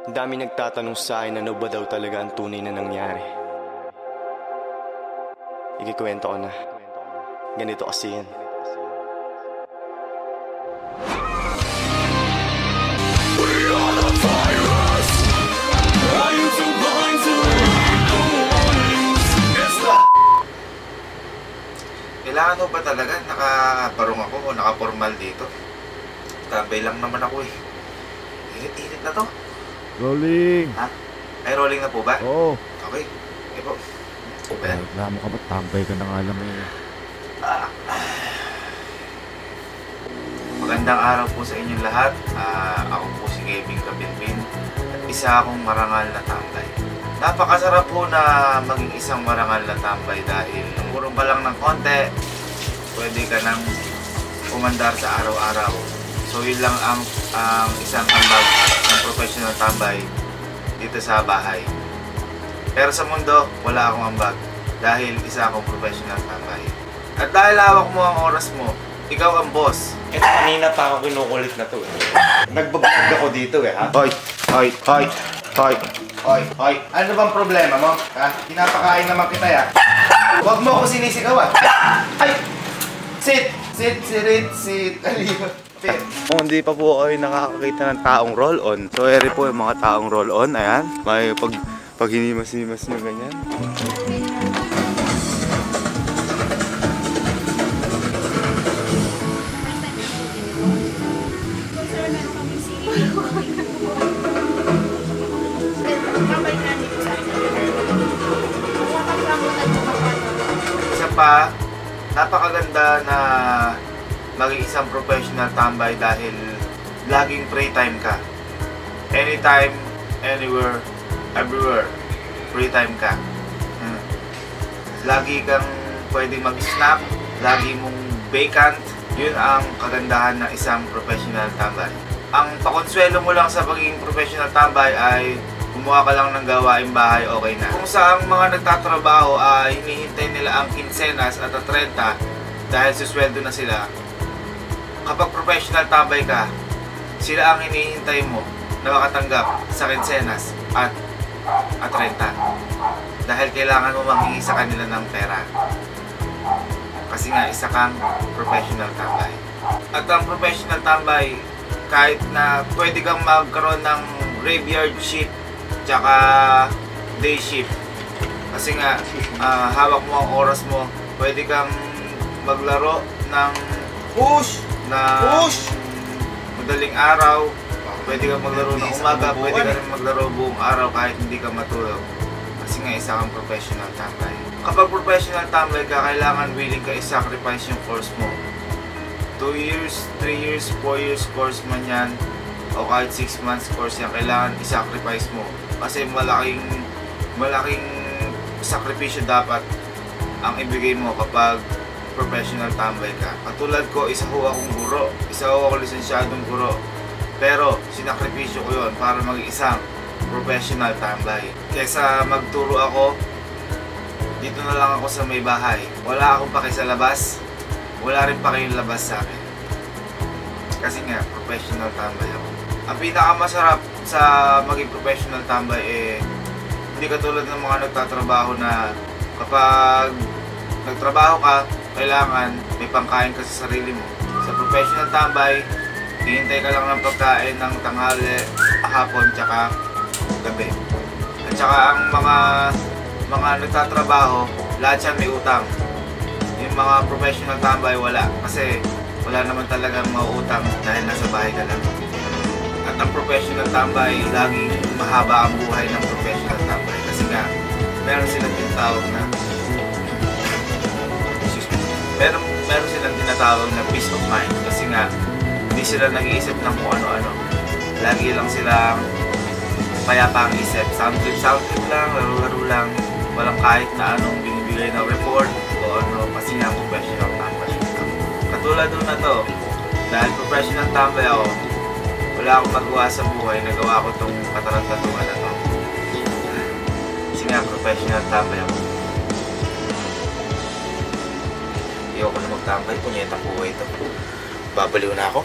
Ang dami nagtatanong sa akin ano ba daw talaga ang tunay na nangyari. Ikikwento ko na. Ganito kasi yan. Kailangan mo ba talaga nakabarong ako o nakapormal dito? Tambay lang naman ako eh. Init-init na to. Rolling! Ha? Ay, rolling na po ba? Oo. Okay. Okay po. Ayan. Reklamo ka ba? Tambay ka na nga lang eh. Magandang araw po sa inyong lahat. Ako po si Kevin Kabinbin at isa akong marangal na tambay. Napakasarap po na maging isang marangal na tambay dahil umurong ka lang ng konti, pwede ka nang umandar sa araw-araw. So yun lang ang isang ambag ng professional tambay dito sa bahay. Pero sa mundo, wala akong ambag dahil isa akong professional tambay. At dahil hawak mo ang oras mo, ikaw ang boss. Ito kanina pa ako kinukulit na to eh. Nagbabag ako dito eh ha. Hoy! Hoy! Hoy! Hoy! Hoy! Hoy! Ano bang problema mo? Ha? Pinapakain naman kita ya. Huwag mo ako sinisigaw ah. Ay! Sit! Sit! Sit! Sit! Aliyo! Kung hindi pa po kayo nakakakita ng taong roll-on, so eri po yung mga taong roll-on, ayan, may pag hinimas-himas nyo ganyan. Isa pa, napakaganda na maging isang professional tambay dahil laging free time ka. Anytime, anywhere, everywhere, free time ka. Lagi kang pwedeng mag-snap, lagi mong vacant. Yun ang kagandahan ng isang professional tambay. Ang pakonsuelo mo lang sa pagiging professional tambay ay gumawa ka lang ng gawaing bahay, okay na. Kung sa mga nagtatrabaho ay hinihintay nila ang kinsenas at 30 dahil susweldo na sila, kapag professional tambay ka, sila ang hinihintay mo na makatanggap sa kinsenas at 30. Dahil kailangan mo manghingi sa kanila ng pera. Kasi nga, isa kang professional tambay. At ang professional tambay, kahit na pwede kang magkaroon ng graveyard shift tsaka day shift. Kasi nga, hawak mo ang oras mo, pwede kang maglaro ng madaling araw, pwede kang maglaro ng umaga, pwede ka rin maglaro buong araw kahit hindi ka matulog. Kasi nga isa kang professional tambay. Kapag professional tambay ka, kailangan willing ka i-sacrifice yung course mo. 2 years, 3 years, 4 years course man yan, o kahit 6 months course yan, kailangan i-sacrifice mo. Kasi malaking sakripisyo dapat ang ibigay mo kapag professional tambay ka. Katulad ko, isa ho akong guro, isa ho akong lisensyadong guro. Pero sinakripisyo ko yon para maging isang professional tambay. Kesa magturo ako, dito na lang ako sa may bahay. Wala akong paki sa labas, wala rin pa kayong labas sa akin. Kasi nga, professional tambay ako. Ang pinakamasarap sa maging professional tambay hindi katulad ng mga nagtatrabaho na kapag nagtrabaho ka, kailangan may pangkain ka sa sarili mo. Sa professional tambay, hihintay ka lang ng pagkain ng tanghali, hapon, tsaka gabi. At tsaka ang mga nagtatrabaho, lahat yan may utang. Yung mga professional tambay, wala. Kasi wala naman talagang mauutang dahil nasa bahay ka lang. At ang professional tambay, laging mahaba ang buhay ng professional tambay. Kasi nga, meron silang tinatawag na meron silang tinatawag na peace of mind. Kasi nga, hindi sila nag-iisip ng kung ano-ano. Lagi lang silang payapa ang isip. Sound trip lang, laro-laro lang. Walang kahit na anong binibigay na report o ano, kasi nga professional tambay. Katulad doon na to, dahil professional tambay ako, wala akong magawa sa buhay, nagawa ko itong katarantatuan na to. Kasi nga professional tambay ako. Ayoko na magtambay, punyeta po ito. Babaliw na ako.